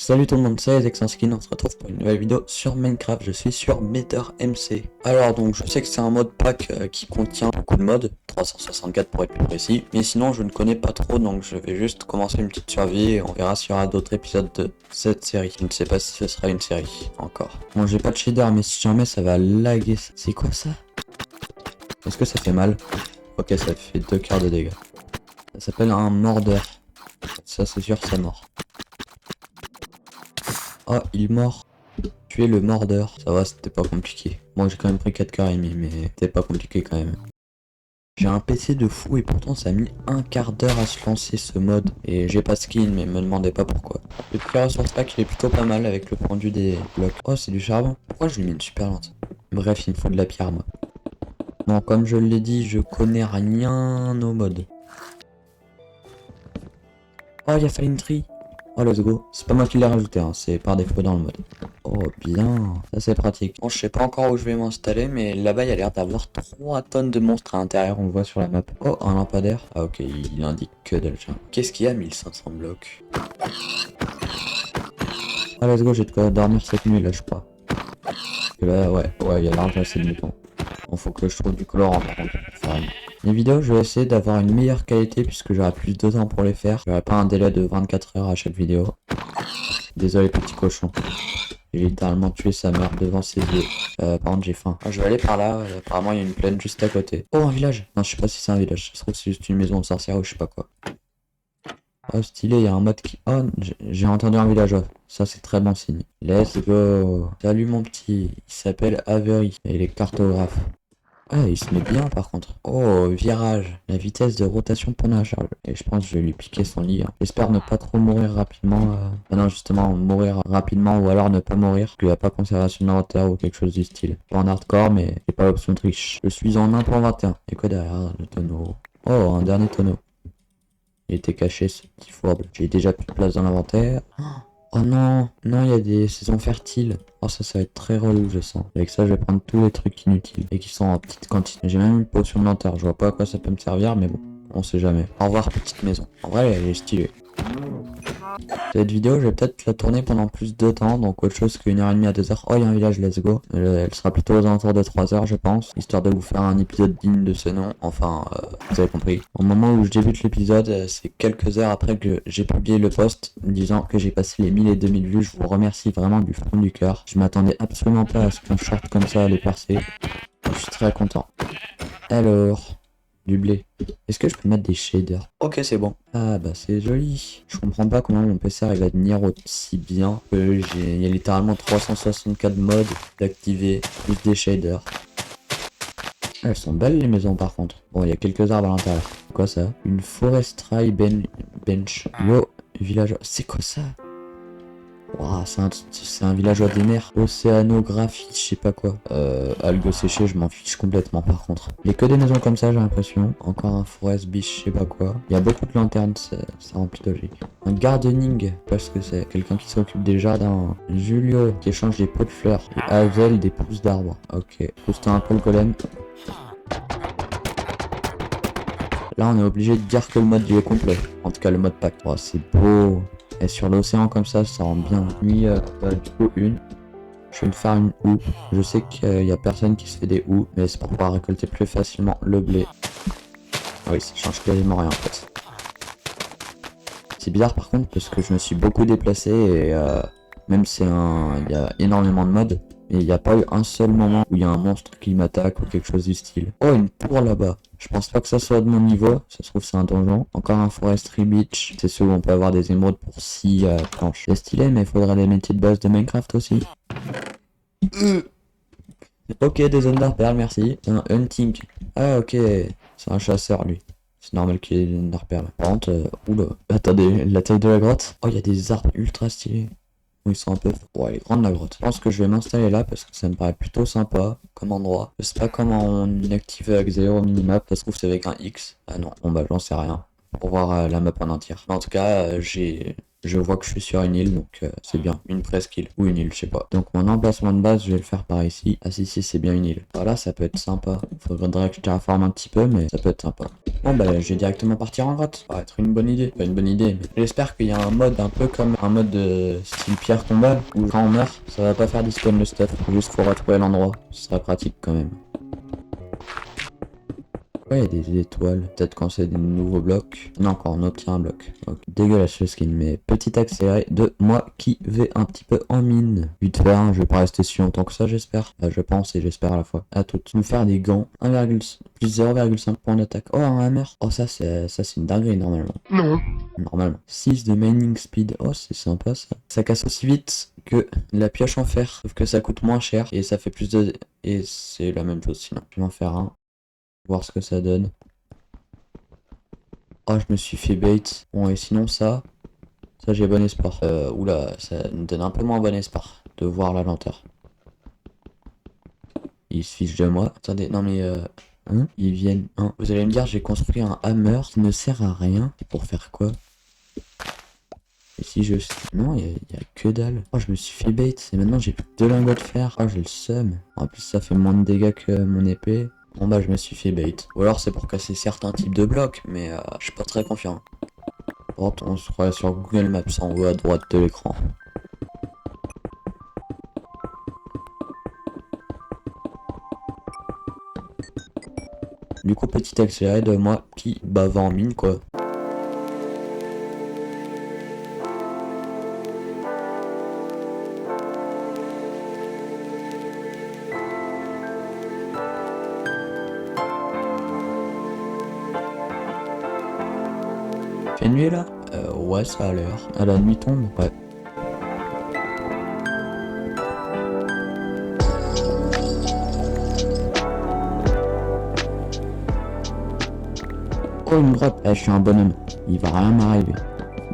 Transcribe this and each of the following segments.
Salut tout le monde, c'est Zexanskin, on se retrouve pour une nouvelle vidéo sur Minecraft, je suis sur MetherMC. Alors donc je sais que c'est un mode pack qui contient beaucoup de modes, 364 pour être plus précis, mais sinon je ne connais pas trop donc je vais juste commencer une petite survie et on verra s'il y aura d'autres épisodes de cette série. Je ne sais pas si ce sera une série, encore. Bon j'ai pas de shader mais si jamais ça va laguer, c'est quoi ça? Est-ce que ça fait mal? Ok, ça fait 2 quarts de dégâts. Ça s'appelle un mordeur, ça c'est sûr ça mord. Oh, il mord. Tuer le mordeur. Ça va, c'était pas compliqué. Bon, j'ai quand même pris 4 quarts et demi, mais c'était pas compliqué quand même. J'ai un PC de fou et pourtant ça a mis un quart d'heure à se lancer ce mode. Et j'ai pas de skin, mais me demandez pas pourquoi. Le petit ressource pack, il est plutôt pas mal avec le pendu des blocs. Oh, c'est du charbon. Pourquoi je lui mets une super lente? Bref, il me faut de la pierre, moi. Bon, comme je l'ai dit, je connais rien au mode. Oh, il y a Falling Tree. Oh let's go, c'est pas moi qui l'ai rajouté, hein. C'est par défaut dans le mode. Oh bien, ça c'est pratique. Bon, je sais pas encore où je vais m'installer, mais là-bas il y a l'air d'avoir 3 tonnes de monstres à l'intérieur, on le voit sur la map. Oh, un lampadaire. Ah ok, il indique que dalle. Qu'est-ce qu'il y a 1500 blocs? Ah let's go, j'ai de quoi dormir cette nuit là je crois. Parce que là, ouais, il y a largement assez de moutons. Bon, faut que je trouve du colorant par contre. Enfin, les vidéos, je vais essayer d'avoir une meilleure qualité puisque j'aurai plus de temps pour les faire. J'aurai pas un délai de 24 heures à chaque vidéo. Désolé petit cochon. J'ai littéralement tué sa mère devant ses yeux. Par contre j'ai faim. Ah, je vais aller par là, apparemment il y a une plaine juste à côté. Oh un village. Non je sais pas si c'est un village, ça se trouve c'est juste une maison de sorcière ou je sais pas quoi. Oh stylé, il y a un mode qui... Oh j'ai entendu un villageois. Ça c'est très bon signe. Let's go. Salut mon petit. Il s'appelle Avery et il est cartographe. Ah, il se met bien par contre. Oh, virage. La vitesse de rotation pour nageur. Et je pense que je vais lui piquer son lit. Hein. J'espère ne pas trop mourir rapidement. Ah non, justement, mourir rapidement ou alors ne pas mourir. Qu'il n'y a pas conservation de l'inventaire ou quelque chose du style. Pas en hardcore, mais c'est pas l'option triche. Je suis en 1.21. Et quoi derrière le tonneau? Oh, un dernier tonneau. Il était caché ce petit fourbe. J'ai déjà plus de place dans l'inventaire. Oh non, non, il y a des saisons fertiles. Oh, ça va être très relou, je sens. Avec ça, je vais prendre tous les trucs inutiles et qui sont en petite quantité. J'ai même une potion de lenteur. Je vois pas à quoi ça peut me servir, mais bon, on sait jamais. Au revoir, petite maison. En vrai, elle est stylée. Cette vidéo, je vais peut-être la tourner pendant plus de temps, donc autre chose qu'une heure et demie à 2 heures. Oh, il y a un village, let's go. Elle sera plutôt aux alentours de 3 heures, je pense, histoire de vous faire un épisode digne de ce nom. Enfin, vous avez compris. Au moment où je débute l'épisode, c'est quelques heures après que j'ai publié le post disant que j'ai passé les 1000 et 2000 vues. Je vous remercie vraiment du fond du cœur. Je m'attendais absolument pas à ce qu'un short comme ça allait percer. Je suis très content. Alors... Du blé. Est-ce que je peux mettre des shaders? Ok, c'est bon. Ah bah c'est joli. Je comprends pas comment mon PC arrive à tenir aussi bien. Il y a littéralement 364 modes d'activer, plus des shaders. Elles sont belles les maisons par contre. Bon, il y a quelques arbres à l'intérieur. C'est quoi ça? Une forestry bench. Yo, village. C'est quoi ça? Wow, c'est un villageois des mers. Océanographie, je sais pas quoi. Algues séchées, je m'en fiche complètement par contre. Il y a que des maisons comme ça, j'ai l'impression. Encore un forest beach, je sais pas quoi. Il y a beaucoup de lanternes, ça remplit de logique. Un gardening, parce que c'est quelqu'un qui s'occupe des jardins. Julio, qui échange des pots de fleurs. Et Hazel, des pousses d'arbres. Ok, booster un peu le golem. Là, on est obligé de dire que le mode est complet. En tout cas, le mode pack. Oh, c'est beau. Et sur l'océan comme ça rend bien. Nuit, du coup, une. Je vais me faire une houe. Je sais qu'il y a personne qui se fait des houes, mais c'est pour pouvoir récolter plus facilement le blé. Oui, ça change quasiment rien en fait. C'est bizarre par contre parce que je me suis beaucoup déplacé et même si il y a énormément de modes, mais il n'y a pas eu un seul moment où il y a un monstre qui m'attaque ou quelque chose du style. Oh, une tour là-bas. Je pense pas que ça soit de mon niveau. Ça se trouve c'est un donjon. Encore un forestry beach. C'est ceux où on peut avoir des émeraudes pour 6 planches. C'est stylé, mais il faudrait des métiers de base de Minecraft aussi. Ok, des zones d'arperles, merci. C'est un hunting. Ah ok, c'est un chasseur lui. C'est normal qu'il ait des zones d'arperles. Par contre, oula. Attendez, la taille de la grotte. Oh, il y a des arbres ultra stylés. Ils sont un peu... Ouais, elle est grande la grotte. Je pense que je vais m'installer là parce que ça me paraît plutôt sympa comme endroit. Je sais pas comment on active Axéo au minimap. Ça se trouve c'est avec un X. Ah non, bon bah j'en sais rien. Pour voir la map en entière. Mais en tout cas, j'ai Je vois que je suis sur une île, donc c'est bien. Une presqu'île. Ou une île, je sais pas. Donc mon emplacement de base, je vais le faire par ici. Ah si, c'est bien une île. Voilà, ça peut être sympa. Faudrait que je terraforme un petit peu, mais ça peut être sympa. Bon bah, je vais directement partir en grotte. Ça va être une bonne idée. Pas une bonne idée, mais j'espère qu'il y a un mode un peu comme un mode de style pierre tombale, où quand on meurt, ça va pas faire despawn le stuff. Juste faut retrouver l'endroit. Ce serait pratique quand même. Ouais, il y a des étoiles. Peut-être quand c'est des nouveaux blocs. Non, quand on obtient un bloc. Okay. Dégueulasse le skin, mais petit accéléré de moi qui vais un petit peu en mine. Vite fait, hein, je vais pas rester si longtemps que ça, j'espère. Je pense et j'espère à la fois. À tout. Nous faire des gants. 1,5 plus 0,5 points d'attaque. Oh, un hammer. Oh, ça c'est une dinguerie normalement. Non. Normalement. 6 de mining speed. Oh, c'est sympa ça. Ça casse aussi vite que la pioche en fer. Sauf que ça coûte moins cher et ça fait plus de... Et c'est la même chose sinon. Je vais en faire un. Voir ce que ça donne. Oh, je me suis fait bait. Bon, et sinon ça j'ai bon espoir. Oula, ça me donne un peu moins bon espoir de voir la lenteur. Ils se fichent de moi. Attendez, non mais hein, ils viennent. Hein. Vous allez me dire, j'ai construit un hammer qui ne sert à rien. C'est pour faire quoi? Et si je... Non, il y a que dalle. Oh, je me suis fait bait. Et maintenant j'ai plus que 2 lingots de fer. Oh, j'ai le seum. En plus, ça fait moins de dégâts que mon épée. Bon bah je me suis fait bait. Ou alors c'est pour casser certains types de blocs, mais je suis pas très confiant. Bon, on se croit sur Google Maps en haut à droite de l'écran. Du coup petit accéléré de moi qui va en mine quoi. Fait nuit là? Ouais, ça a l'air. À la nuit tombe? Ouais. Oh, une grotte. Je suis un bonhomme. Il va rien m'arriver.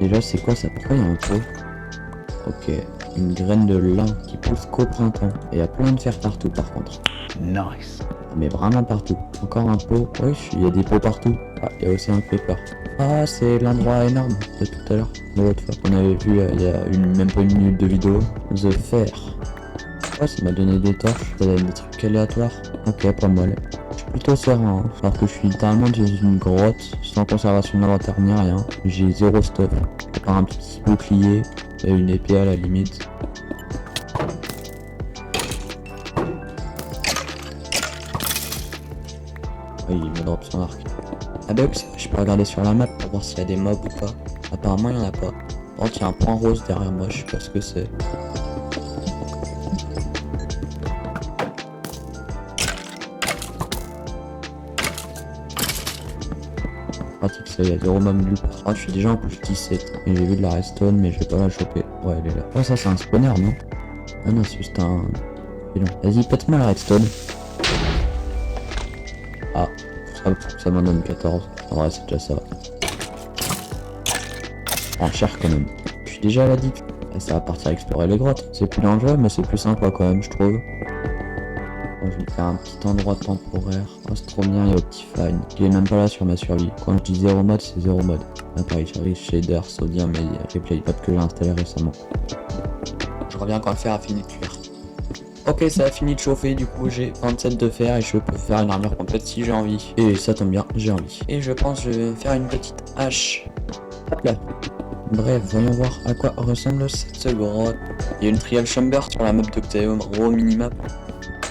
Déjà, c'est quoi ça? Pourquoi il y a un pot? Ok. Une graine de lin qui pousse qu'au printemps. Et il y a plein de fer partout par contre. Nice. Mais vraiment partout. Encore un pot. Oui, il y a des pots partout. Ah, il y a aussi un creeper. Ah, c'est l'endroit énorme de tout à l'heure. De l'autre fois. On avait vu il y a même pas une minute de vidéo. The Fer. Oh, ça m'a donné des torches. Ça donne des trucs aléatoires. Ok, pas mal. Je suis plutôt serein. Hein. Alors que je suis littéralement dans une grotte. Sans conservation d'inventaire ni rien. J'ai 0 stuff. À part un petit bouclier. Et une épée à la limite. Oui, il me drop son arc. Ah bah oui, je peux regarder sur la map pour voir s'il y a des mobs ou pas. Apparemment il y en a pas. Oh, il y a un point rose derrière moi, je sais pas ce que c'est. Pratique ça, il y a 0 mob nulle part. Oh, je suis déjà en couche 17. Et j'ai vu de la redstone, mais je vais pas la choper. Ouais, elle est là. Oh, ça c'est un spawner, non? Ah non, c'est juste un... Vas-y, pète-moi la redstone. Ah, ça m'en donne 14. En vrai, c'est déjà ça. En cher quand même. Je suis déjà à la digue. Ça va partir explorer les grottes. C'est plus dangereux, mais c'est plus sympa quand même, je trouve. Bon, je vais me faire un petit endroit temporaire. Oh, c'est trop bien, il y a Optifine. Il est même pas là sur ma survie. Quand je dis 0 mode, c'est 0 mode. Appareil survie, shader, sodium et replay pop que j'ai installé récemment. Je reviens quand le fer a fini de cuire. Ok, ça a fini de chauffer, du coup j'ai 27 de fer et je peux faire une armure complète si j'ai envie. Et ça tombe bien, j'ai envie. Et je pense que je vais faire une petite hache. Hop là. Bref, voyons voir à quoi ressemble cette grotte. Il y a une trial chamber sur la map d'Octaeum, raw minimap.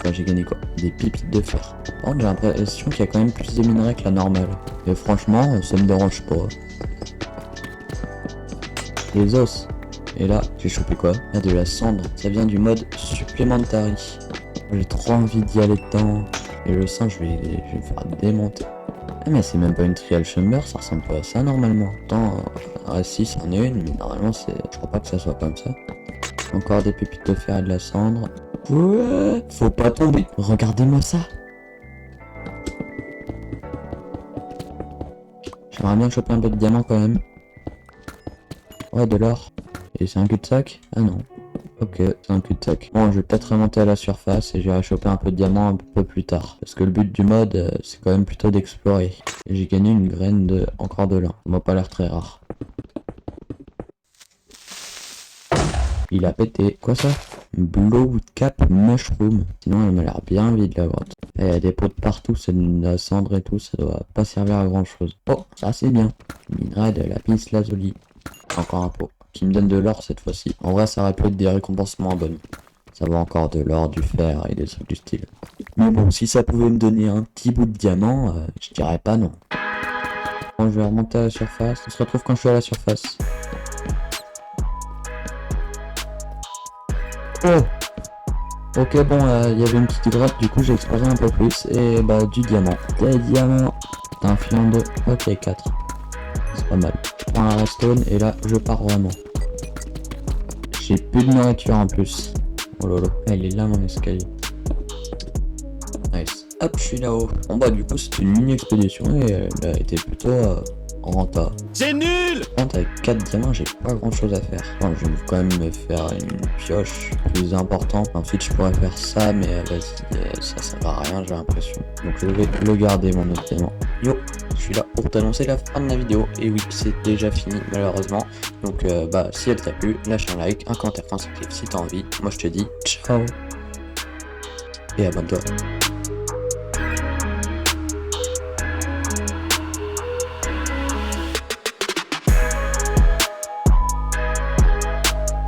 Ouais, j'ai gagné quoi? Des pépites de fer. Par contre, j'ai l'impression qu'il y a quand même plus de minerais que la normale. Et franchement, ça me dérange pas. Les os. Et là, j'ai chopé quoi? Ah, de la cendre. Ça vient du mode supplementary. J'ai trop envie d'y aller dedans. Et le sang, je vais me faire démonter. Ah, mais c'est même pas une trial chamber, ça ressemble pas à ça normalement. Pourtant, si, c'en est une, mais normalement, je crois pas que ça soit comme ça. Encore des pépites de fer et de la cendre. Ouais, faut pas tomber. Regardez-moi ça. J'aimerais bien choper un peu de diamant quand même. Ouais, de l'or. Et c'est un cul-de-sac? Ah non. Ok, c'est un cul-de-sac. Bon, je vais peut-être remonter à la surface et j'irai choper un peu de diamant un peu plus tard. Parce que le but du mode, c'est quand même plutôt d'explorer. Et j'ai gagné une graine encore de lin. Ça m'a pas l'air très rare. il a pété. Quoi ça? Blow cap mushroom. Sinon, elle m'a l'air bien vide la grotte. Il y a des pots de partout, c'est de la cendre et tout, ça doit pas servir à grand chose. Oh, ça c'est bien. Minerai de lapis lazuli. Encore un pot. Qui me donne de l'or cette fois-ci. En vrai, ça aurait pu être des récompenses moins bonnes. Ça va encore de l'or, du fer et des trucs du style. Mais bon, si ça pouvait me donner un petit bout de diamant, je dirais pas non. Bon, je vais remonter à la surface. On se retrouve quand je suis à la surface. Oh! Ok, bon, il y avait une petite grotte, du coup j'ai exploré un peu plus. Et bah, du diamant. Des diamants. T'as un filon de... Ok, 4. C'est pas mal. Je prends un redstone et là, je pars vraiment. J'ai plus de nourriture en plus. Oh lolo, elle est là mon escalier. Nice. Hop, je suis là-haut. Bon bah du coup c'est une mini-expédition et elle a été plutôt rentable. C'est nul! Par contre avec 4 diamants j'ai pas grand chose à faire. Bon, je vais quand même me faire une pioche plus importante. Ensuite je pourrais faire ça mais vas-y, ça sert à rien j'ai l'impression. Donc je vais le garder mon autre diamant. Yo, je suis là pour t'annoncer la fin de la vidéo. Et oui, c'est déjà fini malheureusement. Donc bah si elle t'a plu, lâche un like, un commentaire constructif si t'as envie. Moi je te dis ciao et abonne-toi.